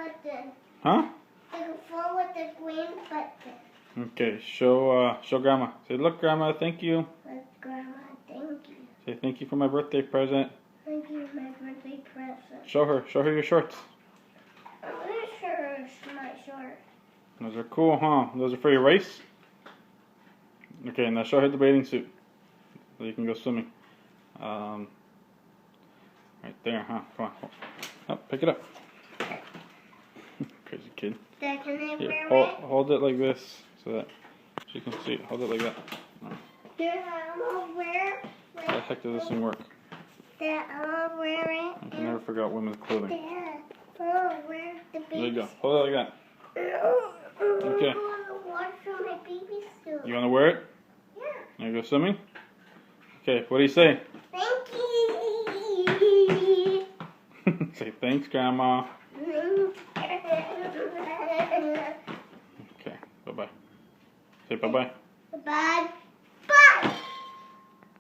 button. Huh? The phone with the green button. Okay, show Grandma. Say, look, Grandma, thank you. Look, Grandma, thank you. Say, thank you for my birthday present. Thank you for my birthday present. Show her your shorts. I'm not sure it's my shorts. Those are cool, huh? Those are for your race? Okay, now show her the bathing suit. So you can go swimming. Right there, huh? Come on. Oh, pick it up. Crazy kid. Dad, can I Here, wear it? hold it like this so that she can see it. Hold it like that. Dad, I'm gonna wear it. How the heck does this thing work? Dad, I'm gonna wear it. I can never figure out women's clothing. Dad, I'm gonna wear the baby. There you go. Hold it like that. Okay. I want to wash from my baby suit. You want to wear it? Yeah. You want to go swimming? Okay, what do you say? Thank you. Say thanks, Grandma. Okay, bye-bye. Say bye-bye. Bye.